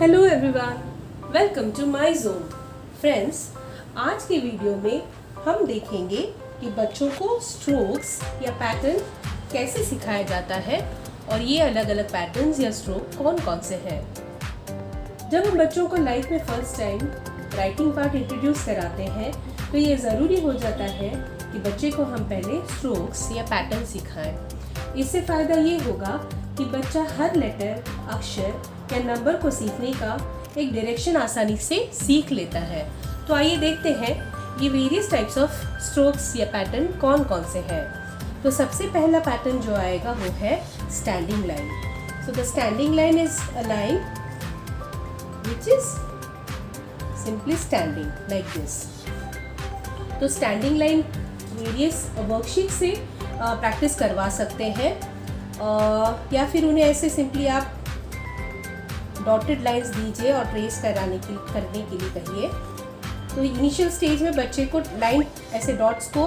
Hello everyone, welcome to my zone. Friends, आज के video में हम देखेंगे कि बच्चों को स्ट्रोक्स या पैटर्न कैसे सिखाया जाता है और ये अलग अलग पैटर्न्स या स्ट्रोक कौन कौन से हैं। जब हम बच्चों को लाइफ में first time writing part introduce कराते हैं तो ये ज़रूरी हो जाता है कि बच्चे को हम पहले स्ट्रोक्स या पैटर्न सिखाएं। इससे फ़ायदा ये होगा कि बच्चा हर लेटर, अक्षर या नंबर को सीखने का एक डायरेक्शन आसानी से सीख लेता है। तो आइए देखते हैं ये वेरियस टाइप्स ऑफ स्ट्रोक्स या पैटर्न कौन कौन से हैं। तो सबसे पहला पैटर्न जो आएगा वो है standing line. So the standing line is a line which is simply standing like this. तो स्टैंडिंग लाइन वेरियस वर्कशीट से प्रैक्टिस करवा सकते हैं या फिर उन्हें ऐसे सिंपली आप डॉटेड लाइंस दीजिए और ट्रेस करने के लिए कहिए। तो इनिशियल स्टेज में बच्चे को लाइन ऐसे डॉट्स को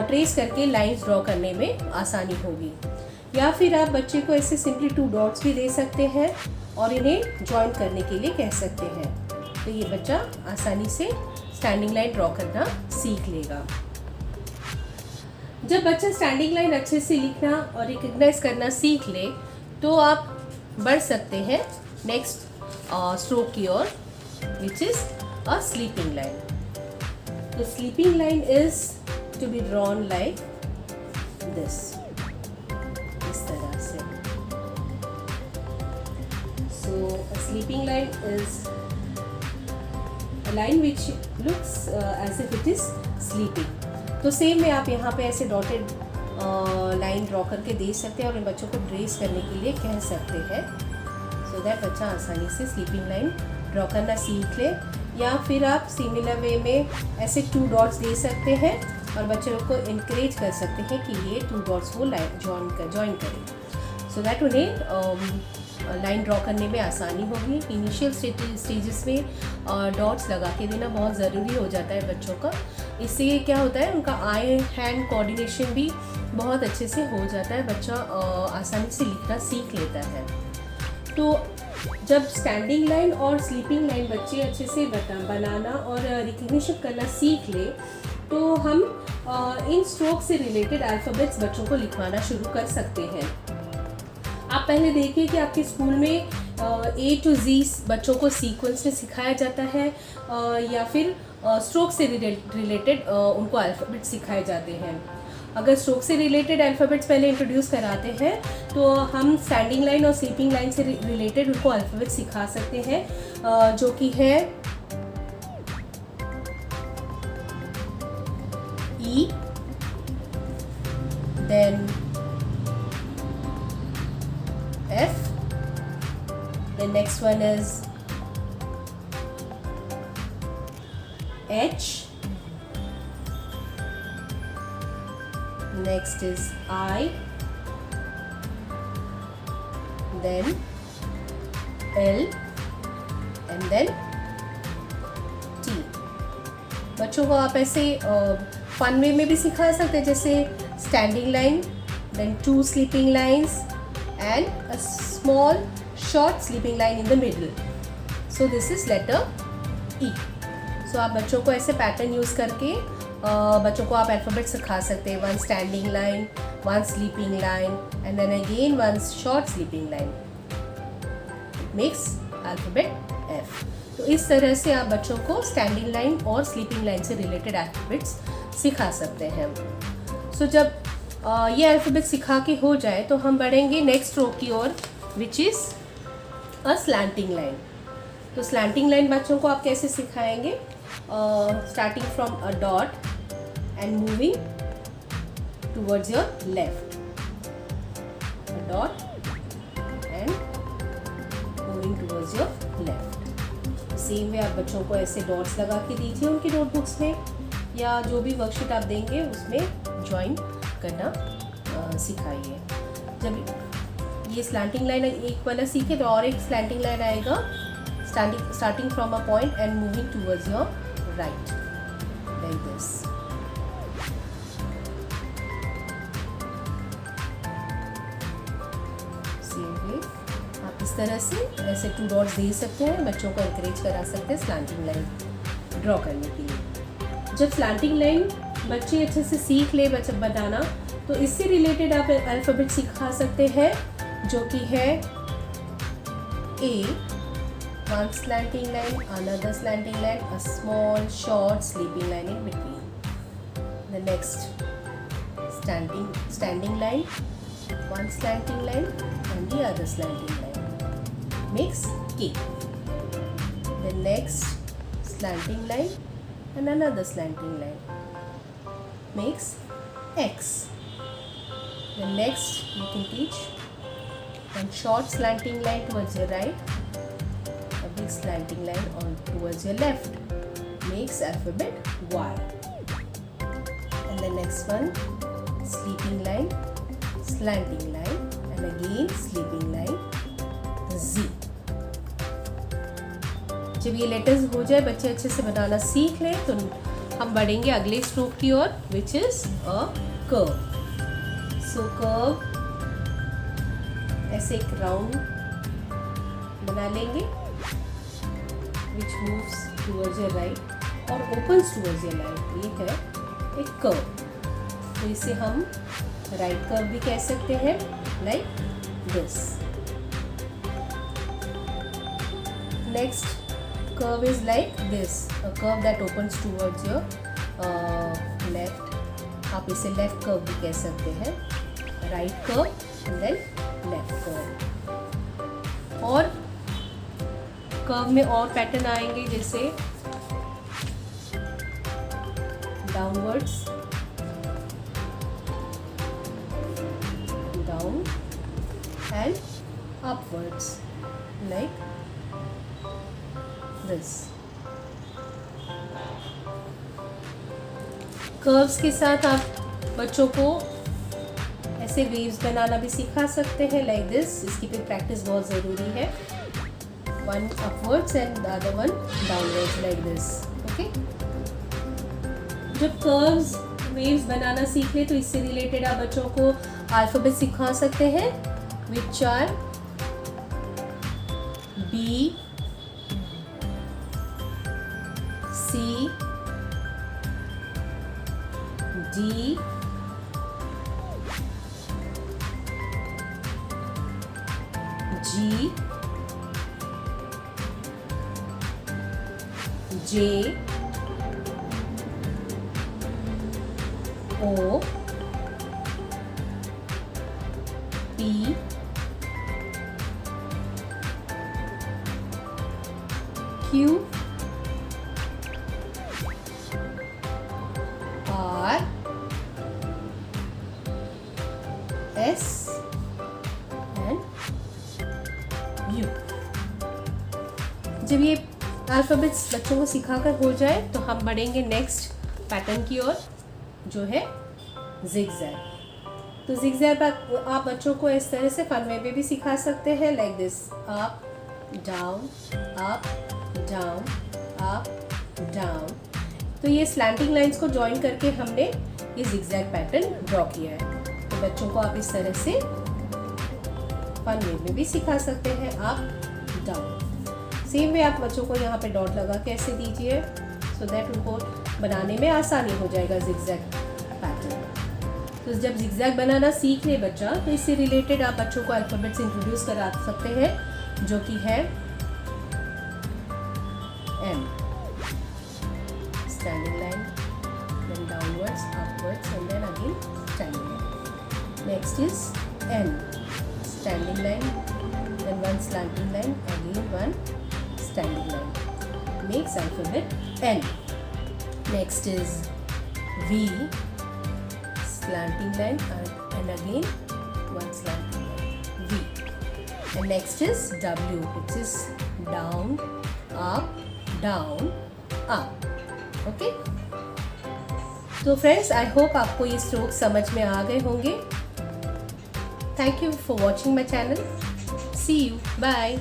ट्रेस करके लाइंस ड्रॉ करने में आसानी होगी। या फिर आप बच्चे को ऐसे सिंपली 2 डॉट्स भी दे सकते हैं और इन्हें जॉइन करने के लिए कह सकते हैं। तो ये बच्चा आसानी से स्टैंडिंग लाइन ड्रॉ करना सीख लेगा। जब बच्चा स्टैंडिंग लाइन अच्छे से लिखना और रिकग्नाइज करना सीख ले तो आप बढ़ सकते हैं नेक्स्ट स्ट्रोक की ओर, which is a sleeping line. तो sleeping line is to be drawn like this, इस तरह से। So a sleeping line is a line which looks as if it is sleeping. तो सेम में आप यहाँ पे ऐसे डॉटेड लाइन ड्रॉ करके दे सकते हैं और इन बच्चों को ट्रेस करने के लिए कह सकते हैं, सो दैट बच्चा आसानी से स्लीपिंग लाइन ड्रॉ करना सीख ले। या फिर आप सिमिलर वे में ऐसे 2 डॉट्स दे सकते हैं और बच्चों को इनकरेज कर सकते हैं कि ये 2 डॉट्स वो लाइन जॉइन करें, सो दैट उन्हें लाइन ड्रॉ करने में आसानी होगी। इनिशियल स्टेजेस में डॉट्स लगा के देना बहुत ज़रूरी हो जाता है बच्चों का। इससे क्या होता है, उनका आई हैंड कोऑर्डिनेशन भी बहुत अच्छे से हो जाता है, बच्चा आसानी से लिखना सीख लेता है। तो जब स्टैंडिंग लाइन और स्लीपिंग लाइन बच्चे अच्छे से बनाना और रिकग्निशन करना सीख ले तो हम इन स्ट्रोक से रिलेटेड अल्फ़ाबेट्स बच्चों को लिखवाना शुरू कर सकते हैं। आप पहले देखिए कि आपके स्कूल में A to Z बच्चों को सीक्वेंस में सिखाया जाता है या फिर स्ट्रोक से रिलेटेड उनको अल्फ़ाबेट सिखाए जाते हैं। अगर स्ट्रोक से रिलेटेड अल्फ़ाबेट्स पहले इंट्रोड्यूस कराते हैं तो हम स्टैंडिंग लाइन और स्लीपिंग लाइन से रिलेटेड उनको अल्फ़ाबेट सिखा सकते हैं, जो कि है E, then F, the next one is H, next is I, then L and then T। बच्चों को आप ऐसे फन वे में भी सिखा सकते हैं, जैसे standing line, then 2 sleeping lines and a small short sleeping line in the middle. So this is letter E. So आप बच्चों को ऐसे पैटर्न यूज़ करके बच्चों को आप अल्फ़ाबेट सिखा सकते हैं। 1 standing line, 1 sleeping line and then again 1 short sleeping line makes alphabet F। तो इस तरह से आप बच्चों को स्टैंडिंग लाइन और स्लीपिंग लाइन से रिलेटेड अल्फ़ाबेट्स सिखा सकते हैं। सो जब ये अल्फ़ाबेट सिखा के हो जाए तो हम बढ़ेंगे नेक्स्ट स्ट्रोक की ओर, which is a slanting line. तो स्लैंटिंग लाइन बच्चों को आप कैसे सिखाएंगे? Starting from a dot and moving towards your left, dot and moving towards your left. Same way आप बच्चों को ऐसे डॉट्स लगा के दीजिए उनकी नोटबुक्स में या जो भी वर्कशीट आप देंगे उसमें ज्वाइन करना सिखाइए। जब ये स्लैंटिंग लाइन एक वाला सीखे तो और एक स्लैंटिंग लाइन आएगा, starting from a point and moving towards your right, like this. Same way आप इस तरह से ऐसे 2 डॉट्स दे सकते हैं, बच्चों को encourage करा सकते हैं स्लैंटिंग लाइन ड्रॉ करने के लिए। जब स्लैंटिंग लाइन बच्चे अच्छे से सीख ले बच्चा बनाना, तो इससे रिलेटेड आप अल्फ़ाबेट सिखा सकते हैं, जो कि है A, one slanting line, another slanting line, a small short sleeping line in between. The next standing line, one slanting line and the other slanting line makes K. The next slanting line and another slanting line makes X. The next you can teach one short slanting line towards your right, a big slanting line on towards your left makes alphabet Y. And the next one, sleeping line, slanting line and again sleeping line Z. जब ये letters हो जाए, बच्चे अच्छे से बनाना सीख लें, तो हम बढ़ेंगे अगले स्ट्रोक की ओर, which is a curve. So curve ऐसे एक राउंड बना लेंगे which moves towards your right और opens towards your left. ये है एक कर्व, तो इसे हम राइट कर्व भी कह सकते हैं, like this. Next curve is like this, a curve that opens towards your left. आप इसे लेफ्ट कर्व भी कह सकते हैं, right curve and then left curve. और कर्व में और पैटर्न आएंगे, जैसे downwards, down and upwards, like this. Curves के साथ आप बच्चों को ऐसे वेव्स बनाना भी सिखा सकते हैं, लाइक दिस। इसकी भी प्रैक्टिस बहुत ज़रूरी है। One upwards and the other one downwards, like this. Okay, जब कर्व्स वेव्स बनाना सीख ले, तो इससे रिलेटेड आप बच्चों को अल्फ़ाबेट सिखा सकते हैं, which are B, C, D, G, J, O, P, Q, R, S and U। जब ये अल्फ़ाबेट्स बच्चों को सिखाकर हो जाए, तो हम बढ़ेंगे नेक्स्ट पैटर्न की ओर, जो है ज़िगज़ैग। तो ज़िगज़ैग आप बच्चों को इस तरह से फन वे में भी सिखा सकते हैं, like this, up down up down up down. तो ये स्लैंटिंग लाइंस को जॉइन करके हमने ये ज़िगज़ैग पैटर्न ड्रॉ किया है। तो बच्चों को आप इस तरह से फन वे में भी सिखा सकते हैं, अप डाउन। सेम वे आप बच्चों को यहाँ पे डॉट लगा के ऐसे दीजिए, सो दैट उनको बनाने में आसानी हो जाएगा ज़िगज़ैग पैटर्न। तो जब ज़िगज़ैग बनाना सीख ले बच्चा, तो इससे रिलेटेड आप बच्चों को अल्फ़ाबेट्स इंट्रोड्यूस करा सकते हैं, जो कि है M, standing line, then downwards, upwards, and then again standing line. Next is N, standing line, then one slanting line, again one standing line, makes alphabet N. Next is V, slanting line, and again one slanting line, V. And next is W, which is down, up, down, up. Okay? तो friends, I hope आपको ये stroke समझ में आ गए होंगे। Thank you for watching my channel. See you, bye.